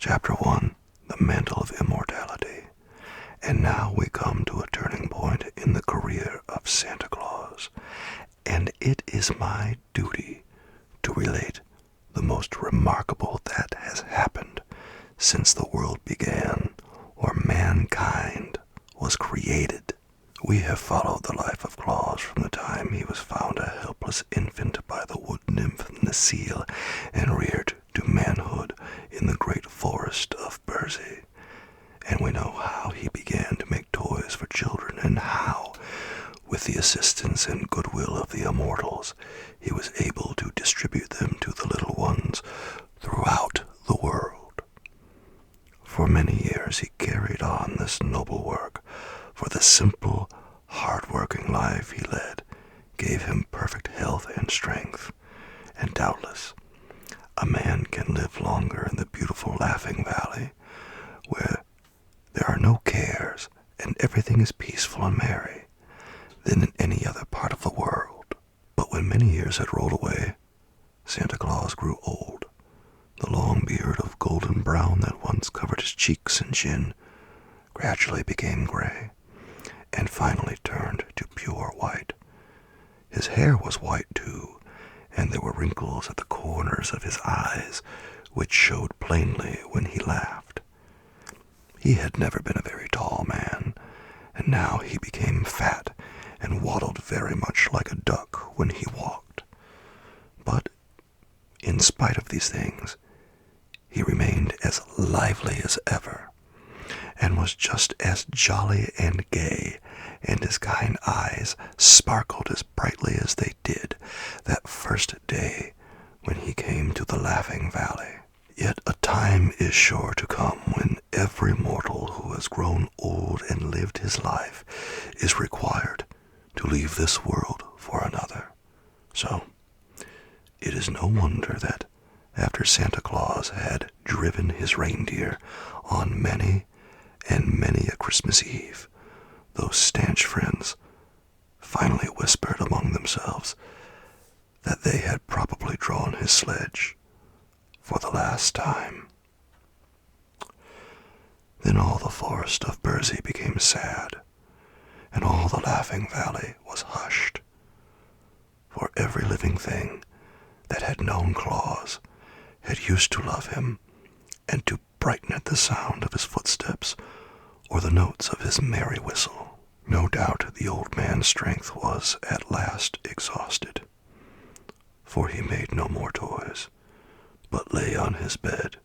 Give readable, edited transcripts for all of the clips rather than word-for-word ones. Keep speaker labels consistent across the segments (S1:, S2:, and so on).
S1: Chapter 1, The Mantle of Immortality. And now we come to a turning point in the career of Santa Claus, and it is my duty to relate the most remarkable that has happened since the world began, or mankind was created. We have followed the life of Claus from the time he was found a helpless infant by the wood nymph Necile and reared to manhood in the great forest of Bersey. And we know how he began to make toys for children, and how, with the assistance and goodwill of the immortals, he was able to distribute them to the little ones throughout the world. For many years he carried on this noble work, for the simple, hard-working life he led gave him perfect health and strength, and doubtless a man can live longer in the beautiful Laughing Valley, where there are no cares and everything is peaceful and merry, than in any other part of the world. But when many years had rolled away, Santa Claus grew old. The long beard of golden brown that once covered his cheeks and chin gradually became gray, and finally turned to pure white. His hair was white too, and there were wrinkles at the corners of his eyes, which showed plainly when he laughed. He had never been a very tall man, and now he became fat and waddled very much like a duck when he walked. But, in spite of these things, he remained as lively as ever, and was just as jolly and gay, and his kind eyes sparkled as brightly as they did that first day when he came to the Laughing Valley. Yet a time is sure to come when every mortal who has grown old and lived his life is required to leave this world for another. So, it is no wonder that after Santa Claus had driven his reindeer on many and many a Christmas Eve, those stanch friends finally whispered among themselves that they had probably drawn his sledge for the last time. Then all the forest of Bersey became sad, and all the Laughing Valley was hushed, for every living thing that had known Claus had used to love him and to brighten at the sound of his footsteps or the notes of his merry whistle. No doubt the old man's strength was at last exhausted, for he made no more toys, but lay on his bed,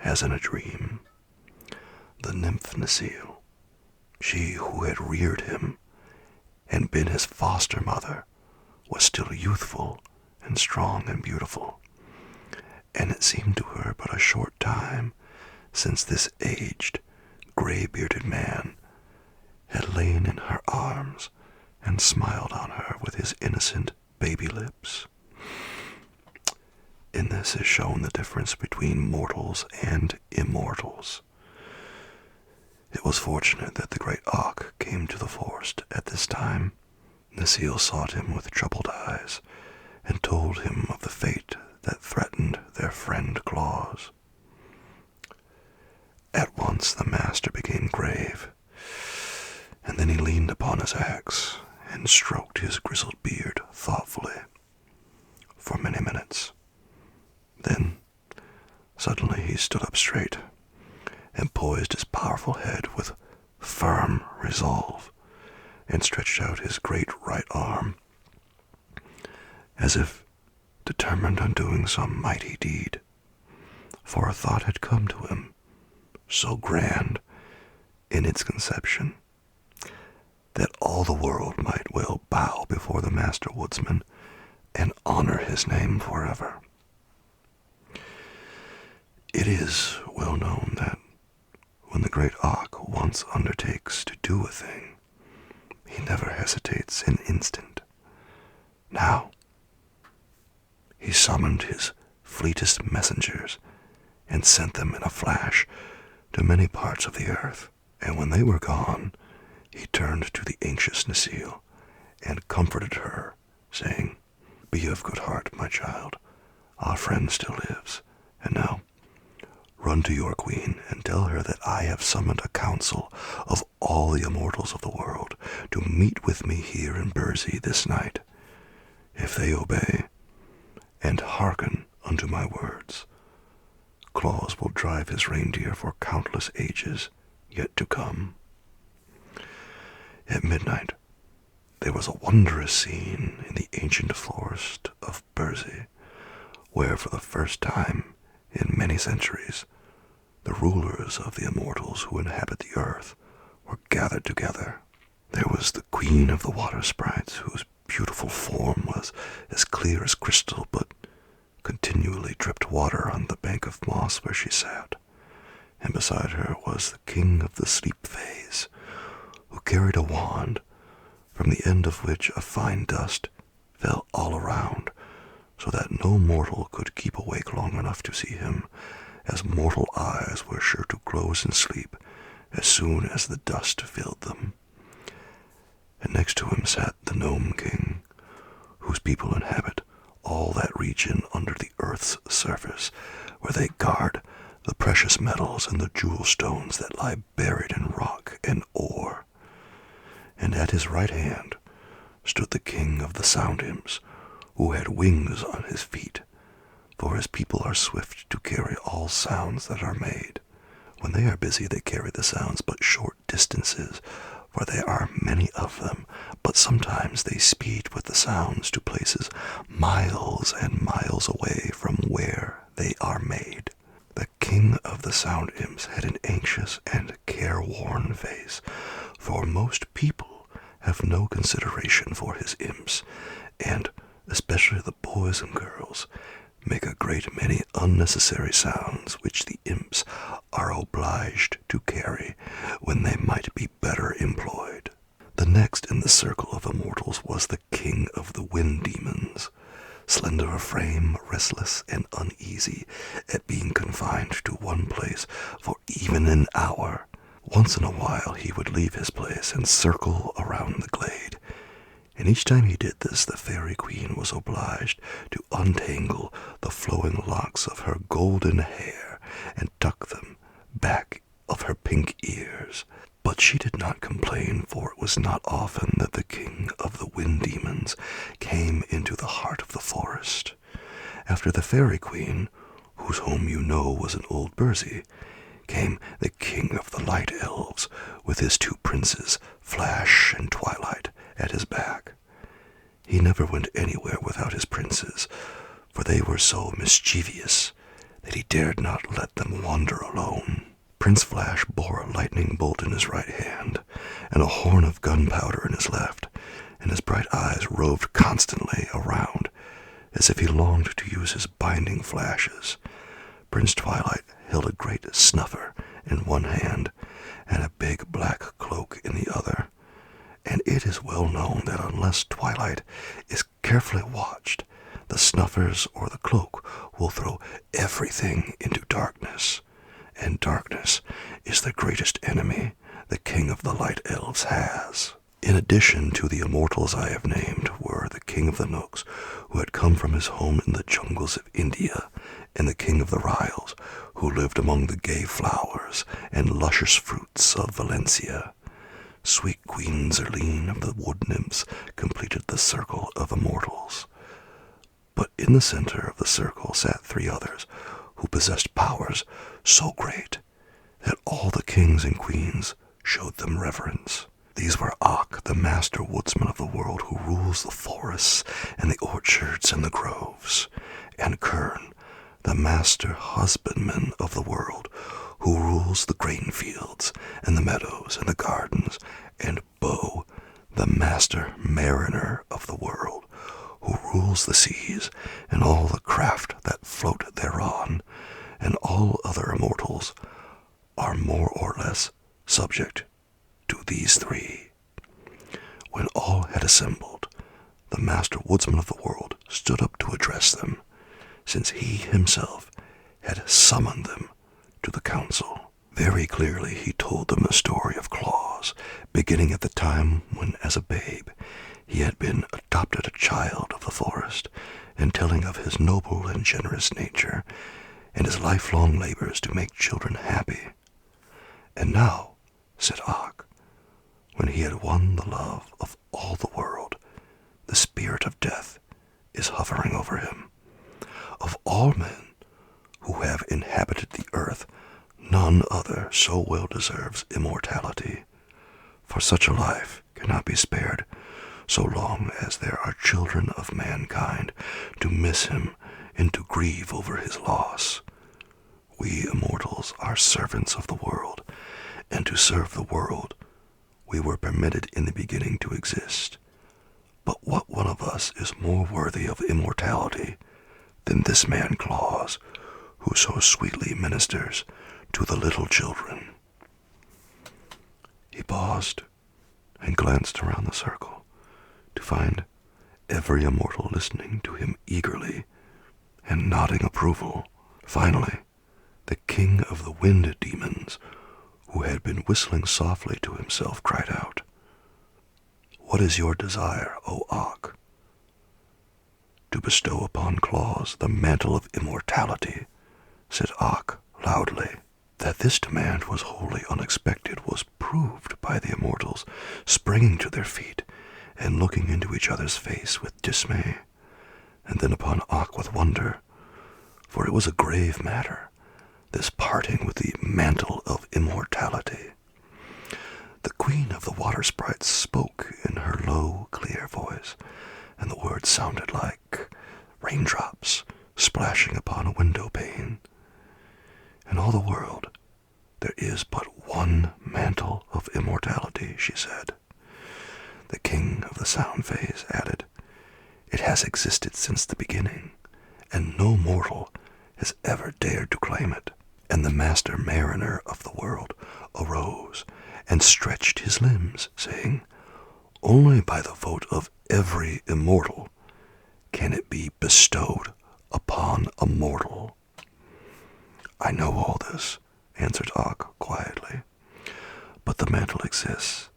S1: as in a dream. The nymph Necile, she who had reared him and been his foster mother, was still youthful and strong and beautiful, and it seemed to her but a short time since this aged, gray-bearded man had lain in her arms and smiled on her with his innocent baby lips. In this is shown the difference between mortals and immortals. It was fortunate that the great auk came to the forest at this time. Necile sought him with troubled eyes, and told him of the fate that threatened their friend Claus. At once the master became grave, and then he leaned upon his axe and stroked his grizzled beard thoughtfully for many minutes. Then, suddenly he stood up straight and poised his powerful head with firm resolve, and stretched out his great right arm, as if determined on doing some mighty deed. For a thought had come to him, so grand in its conception, that all the world might well bow before the master woodsman and honor his name forever. It is well known that when the great auk once undertakes to do a thing, he never hesitates an instant. Now, he summoned his fleetest messengers and sent them in a flash to many parts of the earth, and when they were gone, he turned to the anxious Necile and comforted her, saying, "Be of good heart, my child. Our friend still lives, and now Run to your queen and tell her that I have summoned a council of all the immortals of the world to meet with me here in Bursey this night. If they obey and hearken unto my words, Claus will drive his reindeer for countless ages yet to come." At midnight, there was a wondrous scene in the ancient forest of Bursey, where for the first time in many centuries, the rulers of the immortals who inhabit the earth were gathered together. There was the queen of the water sprites, whose beautiful form was as clear as crystal, but continually dripped water on the bank of moss where she sat. And beside her was the king of the sleep fays, who carried a wand, from the end of which a fine dust fell all around, so that no mortal could keep awake long enough to see him, as mortal eyes were sure to close in sleep as soon as the dust filled them. And next to him sat the Gnome King, whose people inhabit all that region under the earth's surface, where they guard the precious metals and the jewel stones that lie buried in rock and ore. And at his right hand stood the king of the sound imps, who had wings on his feet, for his people are swift to carry all sounds that are made. When they are busy, they carry the sounds but short distances, for there are many of them, but sometimes they speed with the sounds to places miles and miles away from where they are made. The king of the sound imps had an anxious and careworn face, for most people have no consideration for his imps, and especially the boys and girls make a great many unnecessary sounds which the imps are obliged to carry when they might be better employed. The next in the circle of immortals was the king of the wind demons, slender of frame, restless and uneasy at being confined to one place for even an hour. Once in a while he would leave his place and circle around the glade, and each time he did this, the fairy queen was obliged to untangle the flowing locks of her golden hair and tuck them back of her pink ears. But she did not complain, for it was not often that the king of the wind demons came into the heart of the forest. After the fairy queen, whose home you know was in Old Bursey, came the king of the light elves, with his two princes, Flash and Twilight, at his back. He never went anywhere without his princes, for they were so mischievous that he dared not let them wander alone. Prince Flash bore a lightning bolt in his right hand, and a horn of gunpowder in his left, and his bright eyes roved constantly around, as if he longed to use his binding flashes. Prince Twilight held a great snuffer in one hand, and a big black cloak in the other, and it is well known that unless Twilight is carefully watched, the snuffers or the cloak will throw everything into darkness, and darkness is the greatest enemy the king of the light elves has. In addition to the immortals I have named were the king of the Nooks, who had come from his home in the jungles of India, and the king of the Ryls, who lived among the gay flowers and luscious fruits of Valencia. Sweet Queen Zerline of the wood nymphs completed the circle of immortals. But in the center of the circle sat three others, who possessed powers so great that all the kings and queens showed them reverence. These were Ak, the master woodsman of the world, who rules the forests and the orchards and the groves, and Kern, the master husbandman of the world, who rules the grain fields and the meadows and the gardens, and Baum, the master mariner of the world, who rules the seas and all the craft that float thereon, and all other immortals are more or less subject to these three. When all had assembled, the master woodsman of the world stood up to address them, since he himself had summoned them to the council. Very clearly he told them the story of Claus, beginning at the time when, as a babe, he had been adopted a child of the forest, and telling of his noble and generous nature, and his lifelong labors to make children happy. And now, said Og, when he had won the love of all the world, the spirit of death is hovering over him. Of all men who have inhabited the earth, none other so well deserves immortality, for such a life cannot be spared so long as there are children of mankind to miss him and to grieve over his loss. We immortals are servants of the world, and to serve the world we were permitted in the beginning to exist. But what one of us is more worthy of immortality than this man Claus, who so sweetly ministers to the little children? He paused and glanced around the circle to find every immortal listening to him eagerly and nodding approval. Finally, the king of the wind demons, who had been whistling softly to himself, cried out, "What is your desire, O Og?" "To bestow upon Claus the mantle of immortality," said Og loudly. That this demand was wholly unexpected was proved by the immortals springing to their feet and looking into each other's face with dismay, and then upon Og with wonder, for it was a grave matter, this parting with the mantle of immortality. The queen of the water sprites spoke in her low, clear voice, and the words sounded like raindrops splashing upon a window pane. "In all the world, there is but one mantle of immortality," she said. The king of the sound phase added, "It has existed since the beginning, and no mortal has ever dared to claim it." And the master mariner of the world arose and stretched his limbs, saying, "Only by the vote of every immortal can it be bestowed upon a mortal." "I know all this," answered Og quietly, "but the mantle exists,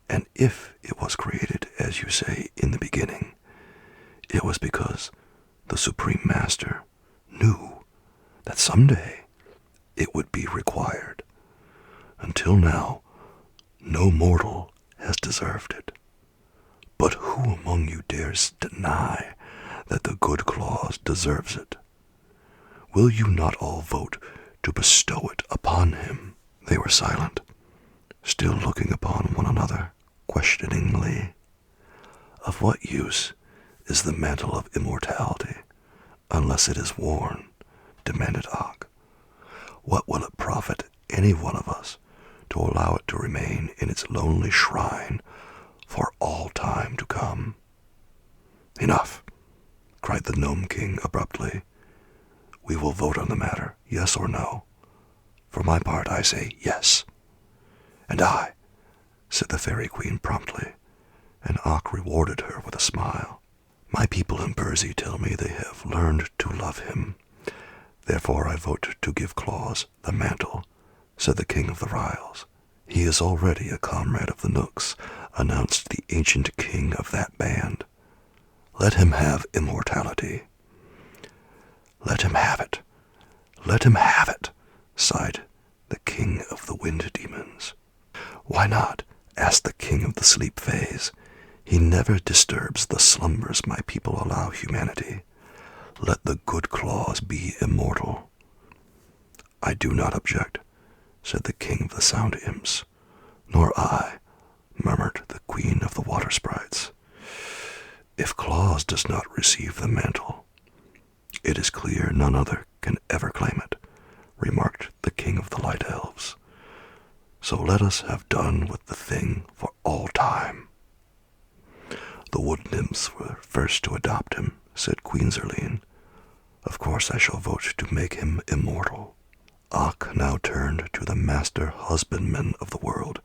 S1: and if it was created, as you say, in the beginning, it was because the Supreme Master knew that someday it would be required. Until now, no mortal has deserved it. But who among you dares deny that the good Claus deserves it? Will you not all vote to bestow it upon him?" They were silent, still looking upon one another questioningly. "Of what use is the mantle of immortality unless it is worn?" demanded Og. "What will it profit any one of us to allow it to remain in its lonely shrine for all time to come?" "Enough," cried the Gnome King abruptly. "We will vote on the matter, yes or no. For my part, I say yes." "And I," said the Fairy Queen promptly, and Og rewarded her with a smile. "My people in Burzee tell me they have learned to love him. Therefore I vote to give Claus the mantle," said the King of the Ryls. "He is already a comrade of the Knooks," announced the ancient king of that band. "Let him have immortality." "Let him have it! Let him have it!" sighed the king of the wind demons. "Why not?" asked the king of the sleep phase. "He never disturbs the slumbers my people allow humanity. Let the good Claus be immortal." "I do not object," said the king of the sound imps. "Nor I," murmured the queen of the water sprites. "If Claus does not receive the mantle, it is clear none other can ever claim it," remarked the king of the light elves. "So let us have done with the thing for all time." "The wood nymphs were first to adopt him," said Queen Zerline. "Of course I shall vote to make him immortal." Og now turned to the master husbandman of the world,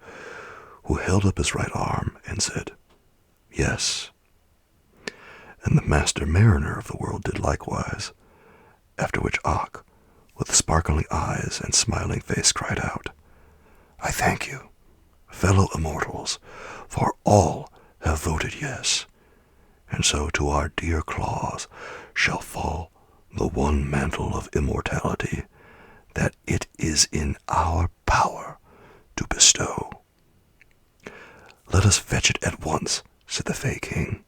S1: who held up his right arm and said, "Yes." And the master mariner of the world did likewise, after which Og, with sparkling eyes and smiling face, cried out, "I thank you, fellow immortals, for all have voted yes, and so to our dear Claus shall fall the one mantle of immortality that it is in our power to bestow. "Let us fetch it at once," said the Fey King.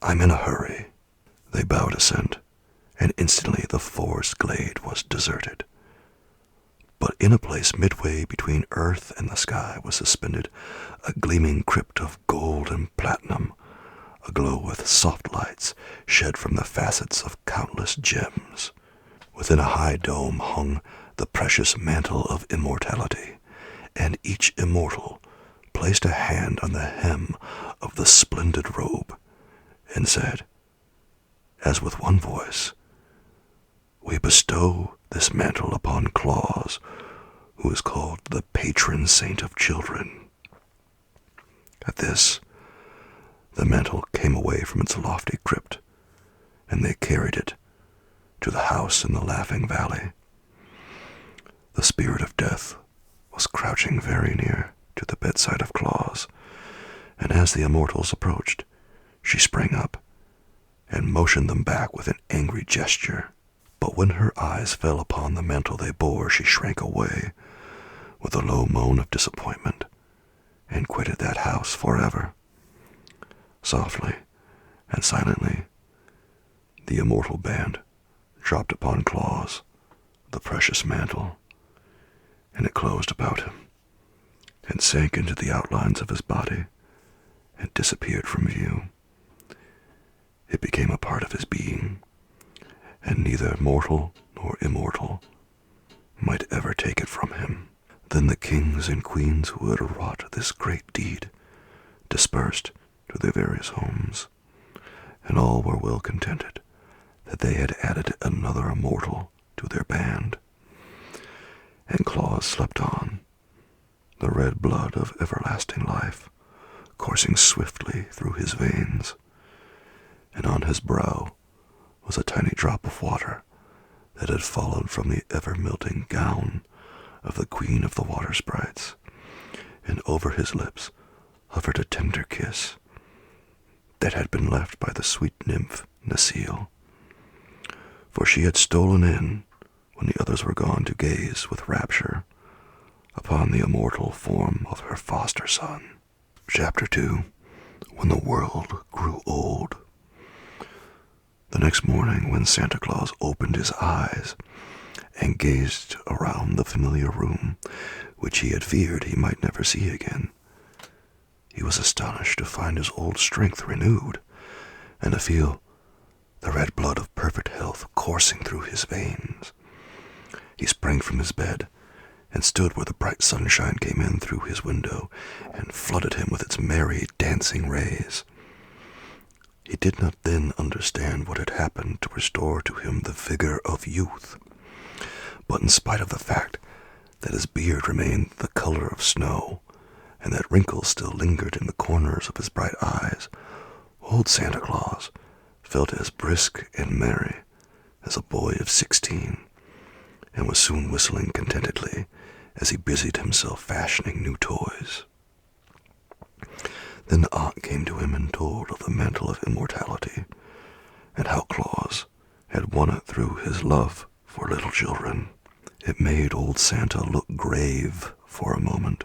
S1: "I'm in a hurry." They bowed assent, and instantly the forest glade was deserted. But in a place midway between earth and the sky was suspended a gleaming crypt of gold and platinum, aglow with soft lights shed from the facets of countless gems. Within a high dome hung the precious mantle of immortality, and each immortal placed a hand on the hem of the splendid robe and said, as with one voice, "We bestow this mantle upon Claus, who is called the patron saint of children." At this, the mantle came away from its lofty crypt, and they carried it to the house in the Laughing Valley. The spirit of death was crouching very near to the bedside of Claus, and as the immortals approached, she sprang up and motioned them back with an angry gesture. But when her eyes fell upon the mantle they bore, she shrank away with a low moan of disappointment and quitted that house forever. Softly and silently, the immortal band dropped upon Claus the precious mantle, and it closed about him and sank into the outlines of his body and disappeared from view. It became a part of his being, and neither mortal nor immortal might ever take it from him. Then the kings and queens who had wrought this great deed dispersed to their various homes, and all were well contented that they had added another immortal to their band. And Claus slept on, the red blood of everlasting life coursing swiftly through his veins, and on his brow was a tiny drop of water that had fallen from the ever-melting gown of the Queen of the Water Sprites, and over his lips hovered a tender kiss that had been left by the sweet nymph Necile, for she had stolen in when the others were gone to gaze with rapture upon the immortal form of her foster son. Chapter 2. When the World Grew Old. The next morning, when Santa Claus opened his eyes and gazed around the familiar room, which he had feared he might never see again, he was astonished to find his old strength renewed, and to feel the red blood of perfect health coursing through his veins. He sprang from his bed and stood where the bright sunshine came in through his window and flooded him with its merry, dancing rays. He did not then understand what had happened to restore to him the vigor of youth, but in spite of the fact that his beard remained the color of snow, and that wrinkles still lingered in the corners of his bright eyes, old Santa Claus felt as brisk and merry as a boy of 16, and was soon whistling contentedly as he busied himself fashioning new toys. Then the aunt came to him and told of the mantle of immortality, and how Claus had won it through his love for little children. It made old Santa look grave for a moment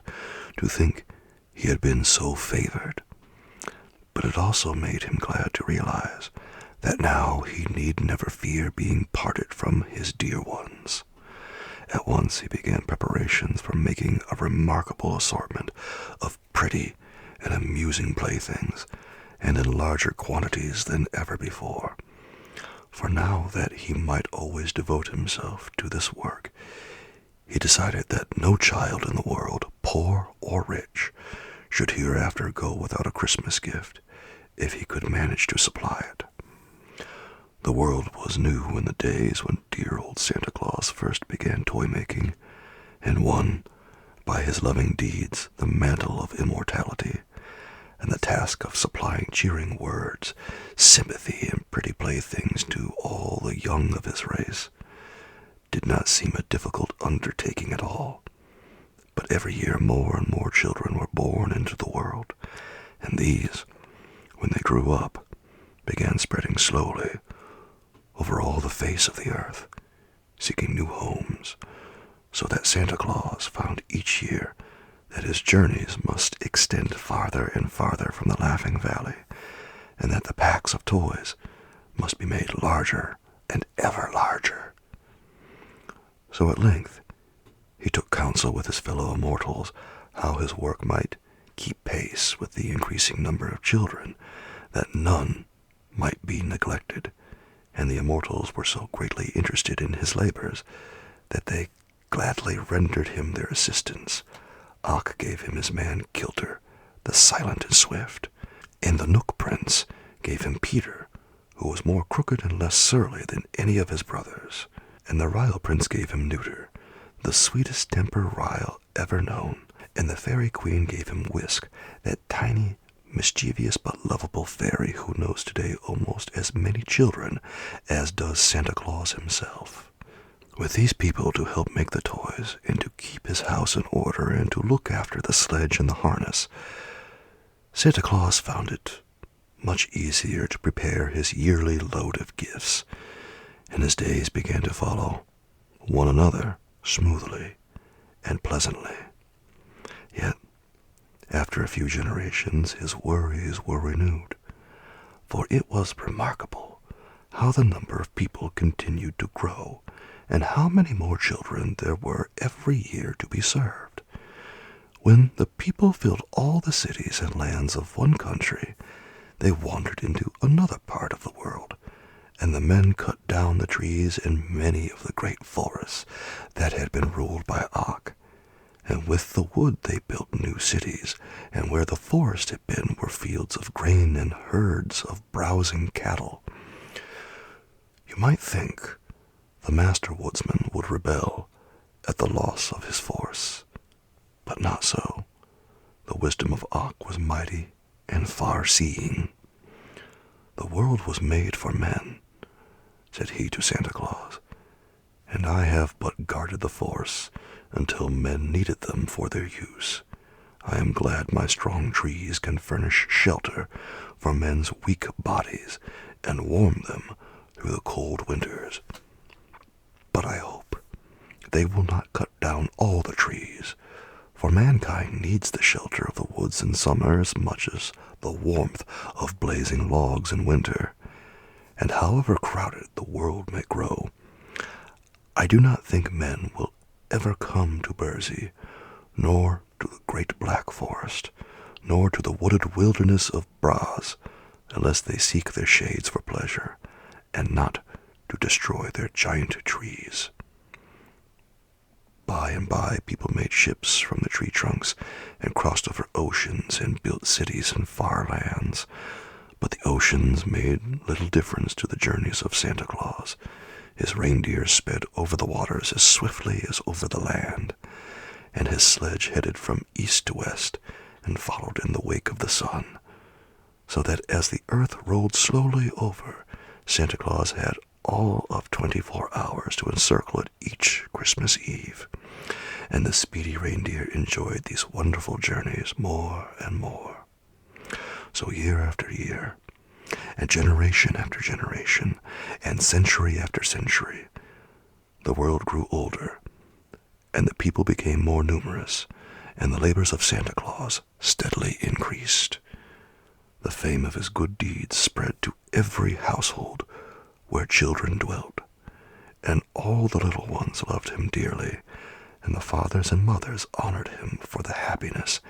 S1: to think he had been so favored, but it also made him glad to realize that now he need never fear being parted from his dear ones. At once he began preparations for making a remarkable assortment of pretty and amusing playthings, and in larger quantities than ever before. For now that he might always devote himself to this work, he decided that no child in the world, poor or rich, should hereafter go without a Christmas gift, if he could manage to supply it. The world was new in the days when dear old Santa Claus first began toy-making, and won, by his loving deeds, the mantle of immortality, and the task of supplying cheering words, sympathy, and pretty playthings to all the young of his race did not seem a difficult undertaking at all. But every year more and more children were born into the world, and these, when they grew up, began spreading slowly over all the face of the earth, seeking new homes, so that Santa Claus found each year that his journeys must extend farther and farther from the Laughing Valley, and that the packs of toys must be made larger and ever larger. So at length he took counsel with his fellow immortals how his work might keep pace with the increasing number of children, that none might be neglected, and the immortals were so greatly interested in his labors that they gladly rendered him their assistance. Ock gave him his man Kilter, the silent and swift, and the Nook Prince gave him Peter, who was more crooked and less surly than any of his brothers, and the Ryle Prince gave him Neuter, the sweetest temper Ryle ever known, and the Fairy Queen gave him Whisk, that tiny, mischievous but lovable fairy who knows today almost as many children as does Santa Claus himself. With these people to help make the toys, and to keep his house in order, and to look after the sledge and the harness, Santa Claus found it much easier to prepare his yearly load of gifts, and his days began to follow one another smoothly and pleasantly. Yet, after a few generations, his worries were renewed, for it was remarkable how the number of people continued to grow, and how many more children there were every year to be served. When the people filled all the cities and lands of one country, they wandered into another part of the world, and the men cut down the trees in many of the great forests that had been ruled by Ock, and with the wood they built new cities, and where the forest had been were fields of grain and herds of browsing cattle. You might think the master woodsman would rebel at the loss of his force, but not so. The wisdom of Ock was mighty and far-seeing. "The world was made for men," said he to Santa Claus, "and I have but guarded the force until men needed them for their use. I am glad my strong trees can furnish shelter for men's weak bodies and warm them through the cold winters. But I hope they will not cut down all the trees, for mankind needs the shelter of the woods in summer as much as the warmth of blazing logs in winter. And however crowded the world may grow, I do not think men will ever come to Bursey, nor to the great black forest, nor to the wooded wilderness of Braz, unless they seek their shades for pleasure, and not to destroy their giant trees." By and by people made ships from the tree trunks, and crossed over oceans, and built cities in far lands. But the oceans made little difference to the journeys of Santa Claus. His reindeer sped over the waters as swiftly as over the land, and his sledge headed from east to west and followed in the wake of the sun, so that as the earth rolled slowly over, Santa Claus had all of 24 hours to encircle it each Christmas Eve, and the speedy reindeer enjoyed these wonderful journeys more and more. So year after year, and generation after generation, and century after century, the world grew older, and the people became more numerous, and the labors of Santa Claus steadily increased. The fame of his good deeds spread to every household where children dwelt, and all the little ones loved him dearly, and the fathers and mothers honored him for the happiness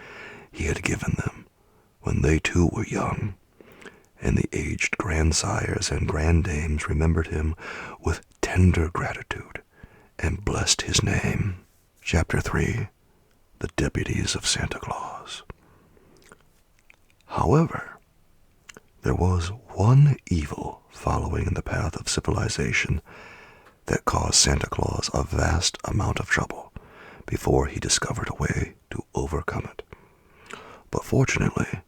S1: he had given them when they too were young, and the aged grandsires and granddames remembered him with tender gratitude and blessed his name. Chapter 3. The Deputies of Santa Claus. However, there was one evil following in the path of civilization that caused Santa Claus a vast amount of trouble before he discovered a way to overcome it. But fortunately,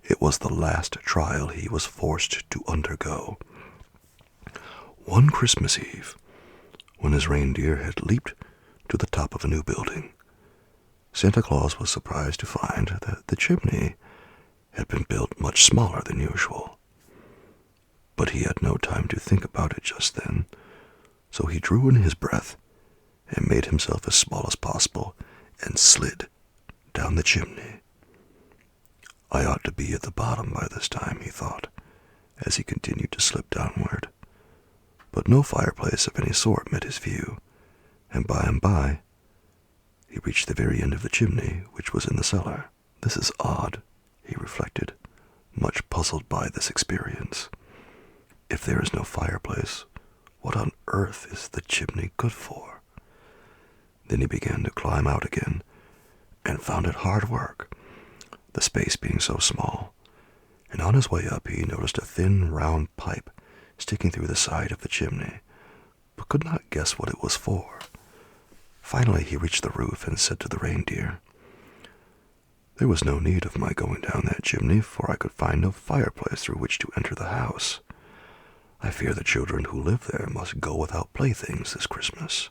S1: it was the last trial he was forced to undergo. One Christmas Eve, when his reindeer had leaped to the top of a new building, Santa Claus was surprised to find that the chimney had been built much smaller than usual. But he had no time to think about it just then, so he drew in his breath and made himself as small as possible and slid down the chimney. I ought to be at the bottom by this time, he thought, as he continued to slip downward. But no fireplace of any sort met his view, and by he reached the very end of the chimney, which was in the cellar. This is odd, he reflected, much puzzled by this experience. If there is no fireplace, what on earth is the chimney good for? Then he began to climb out again, and found it hard work, the space being so small, and on his way up he noticed a thin, round pipe sticking through the side of the chimney, but could not guess what it was for. Finally he reached the roof and said to the reindeer, "There was no need of my going down that chimney, for I could find no fireplace through which to enter the house. I fear the children who live there must go without playthings this Christmas."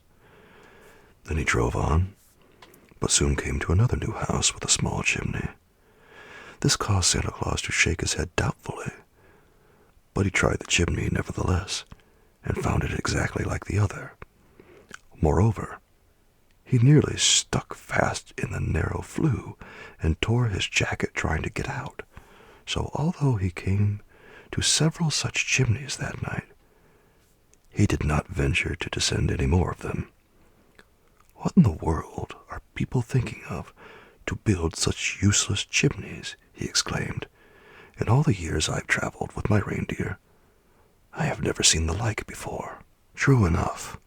S1: Then he drove on, but soon came to another new house with a small chimney. This caused Santa Claus to shake his head doubtfully, but he tried the chimney nevertheless, and found it exactly like the other. Moreover, he nearly stuck fast in the narrow flue and tore his jacket trying to get out. So although he came to several such chimneys that night, he did not venture to descend any more of them. "What in the world are people thinking of to build such useless chimneys?" he exclaimed. "In all the years I've traveled with my reindeer, I have never seen the like before." True enough,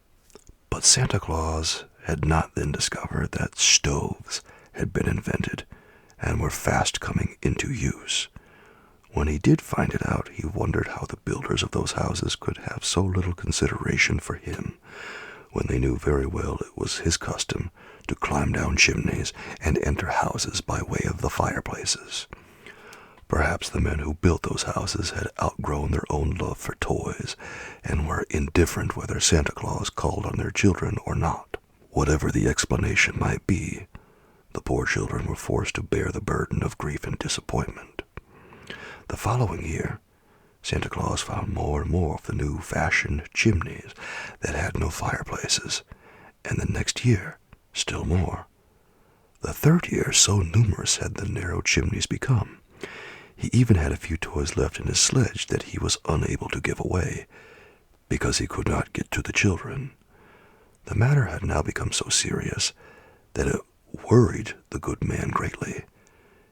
S1: but Santa Claus had not then discovered that stoves had been invented and were fast coming into use. When he did find it out, he wondered how the builders of those houses could have so little consideration for him, when they knew very well it was his custom to climb down chimneys and enter houses by way of the fireplaces. Perhaps the men who built those houses had outgrown their own love for toys, and were indifferent whether Santa Claus called on their children or not. Whatever the explanation might be, the poor children were forced to bear the burden of grief and disappointment. The following year, Santa Claus found more and more of the new-fashioned chimneys that had no fireplaces, and the next year, still more. The third year, so numerous had the narrow chimneys become, he even had a few toys left in his sledge that he was unable to give away, because he could not get to the children. The matter had now become so serious that it worried the good man greatly,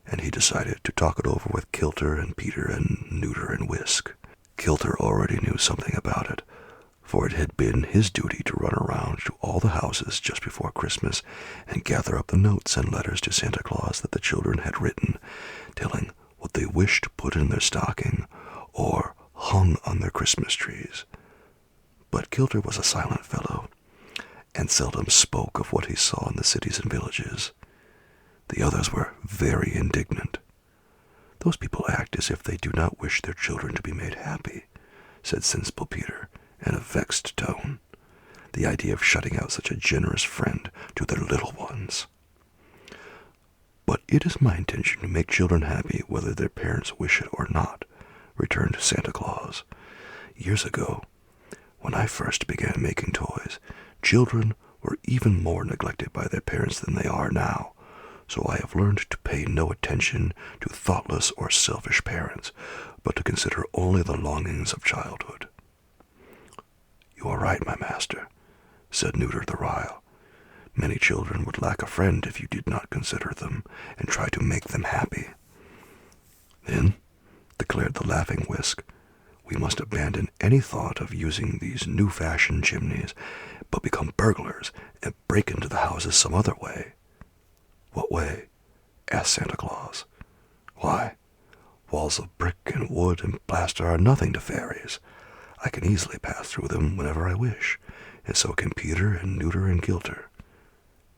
S1: and he decided to talk it over with Kilter and Peter and Neuter and Whisk. Kilter already knew something about it, for it had been his duty to run around to all the houses just before Christmas and gather up the notes and letters to Santa Claus that the children had written, telling what they wished put in their stocking or hung on their Christmas trees. But Kilter was a silent fellow, and seldom spoke of what he saw in the cities and villages. The others were very indignant. "Those people act as if they do not wish their children to be made happy," said sensible Peter, in a vexed tone. "The idea of shutting out such a generous friend to their little ones." "But it is my intention to make children happy whether their parents wish it or not," returned Santa Claus. "Years ago, when I first began making toys, children were even more neglected by their parents than they are now, so I have learned to pay no attention to thoughtless or selfish parents, but to consider only the longings of childhood." "You are right, my master," said Neuter the Rile. "Many children would lack a friend if you did not consider them and try to make them happy." "Then," declared the laughing Whisk, "we must abandon any thought of using these new-fashioned chimneys, but become burglars and break into the houses some other way." "What way?" asked Santa Claus. "Why, walls of brick and wood and plaster are nothing to fairies. I can easily pass through them whenever I wish, and so can Peter and Neuter and Kilter.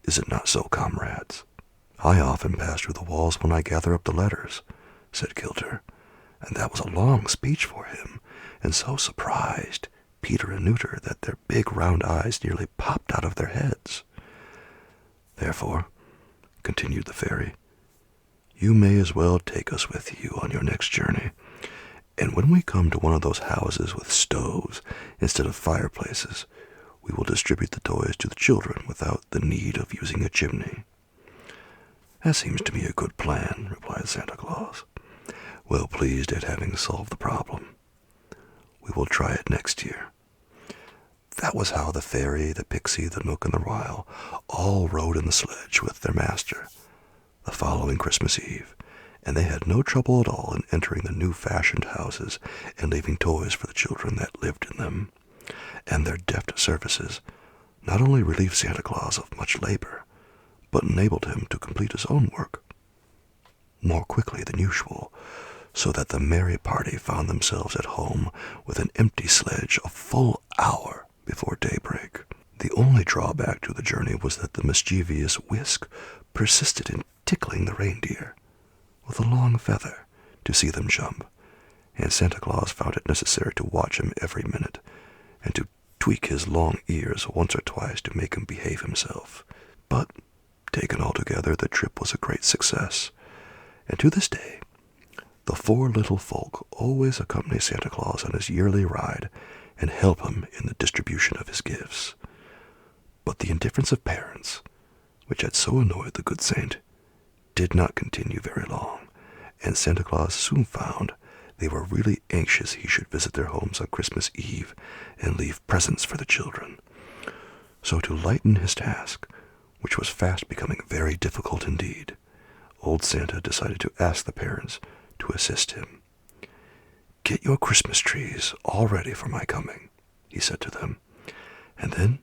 S1: Is it not so, comrades?" "I often pass through the walls when I gather up the letters," said Kilter, and that was a long speech for him, and so surprised Peter and Neuter that their big round eyes nearly popped out of their heads. "Therefore," continued the fairy, "you may as well take us with you on your next journey, And when we come to one of those houses with stoves instead of fireplaces, we will distribute the toys to the children without the need of using a chimney." "That seems to me a good plan," replied Santa Claus, well pleased at having solved the problem. "We will try it next year." That was how the fairy, the pixie, the nook, and the ryl all rode in the sledge with their master the following Christmas Eve, and they had no trouble at all in entering the new-fashioned houses and leaving toys for the children that lived in them. And their deft services not only relieved Santa Claus of much labor, but enabled him to complete his own work more quickly than usual, so that the merry party found themselves at home with an empty sledge a full hour before daybreak. The only drawback to the journey was that the mischievous Whisk persisted in tickling the reindeer with a long feather to see them jump, and Santa Claus found it necessary to watch him every minute and to tweak his long ears once or twice to make him behave himself. But, taken altogether, the trip was a great success, and to this day, the four little folk always accompany Santa Claus on his yearly ride and help him in the distribution of his gifts. But the indifference of parents, which had so annoyed the good saint, did not continue very long, and Santa Claus soon found they were really anxious he should visit their homes on Christmas Eve and leave presents for the children. So to lighten his task, which was fast becoming very difficult indeed, old Santa decided to ask the parents to assist him. "Get your Christmas trees all ready for my coming," he said to them, "and then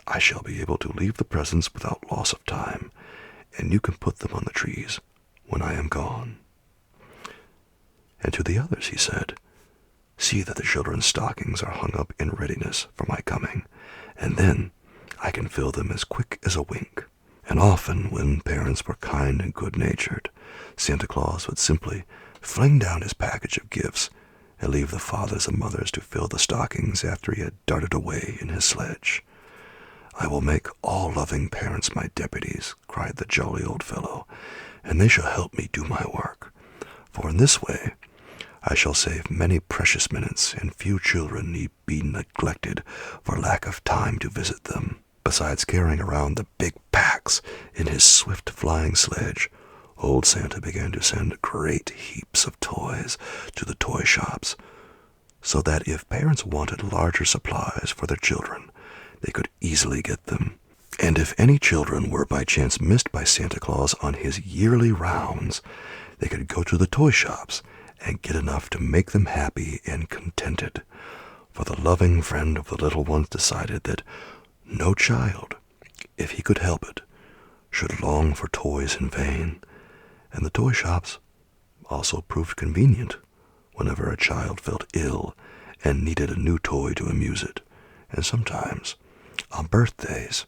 S1: I shall be able to leave the presents without loss of time, and you can put them on the trees when I am gone." And to the others he said, "See that the children's stockings are hung up in readiness for my coming, and then I can fill them as quick as a wink." And often, when parents were kind and good-natured, Santa Claus would simply fling down his package of gifts and leave the fathers and mothers to fill the stockings after he had darted away in his sledge. "I will make all loving parents my deputies," cried the jolly old fellow, "and they shall help me do my work, for in this way I shall save many precious minutes, and few children need be neglected for lack of time to visit them." Besides carrying around the big packs in his swift flying sledge, old Santa began to send great heaps of toys to the toy shops, so that if parents wanted larger supplies for their children, they could easily get them. And if any children were by chance missed by Santa Claus on his yearly rounds, they could go to the toy shops and get enough to make them happy and contented. For the loving friend of the little ones decided that no child, if he could help it, should long for toys in vain, and the toy shops also proved convenient whenever a child felt ill and needed a new toy to amuse it. And sometimes, on birthdays,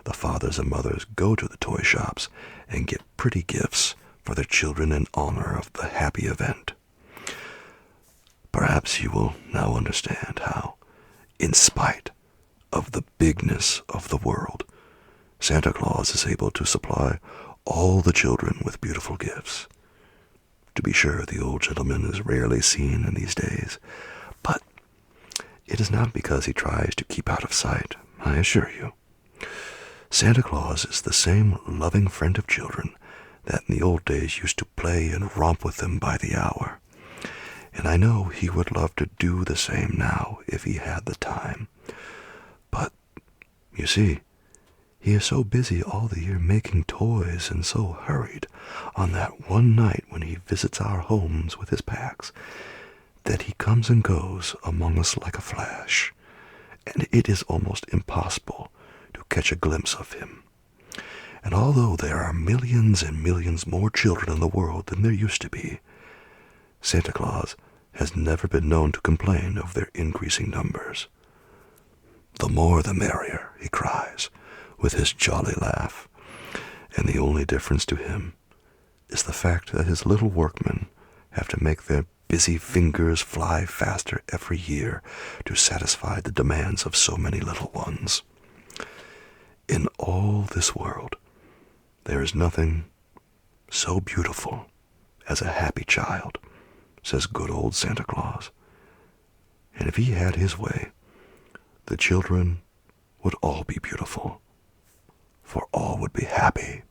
S1: the fathers and mothers go to the toy shops and get pretty gifts for their children in honor of the happy event. Perhaps you will now understand how, in spite of the bigness of the world, Santa Claus is able to supply all the children with beautiful gifts. To be sure, the old gentleman is rarely seen in these days, but it is not because he tries to keep out of sight, I assure you. Santa Claus is the same loving friend of children that in the old days used to play and romp with them by the hour, and I know he would love to do the same now if he had the time. But, you see, he is so busy all the year making toys and so hurried on that one night when he visits our homes with his packs that he comes and goes among us like a flash, and it is almost impossible to catch a glimpse of him. And although there are millions and millions more children in the world than there used to be, Santa Claus has never been known to complain of their increasing numbers. "The more the merrier," he cries, with his jolly laugh, and the only difference to him is the fact that his little workmen have to make their busy fingers fly faster every year to satisfy the demands of so many little ones. In all this world, there is nothing so beautiful as a happy child says good old Santa Claus. And if he had his way, the children would all be beautiful, for all would be happy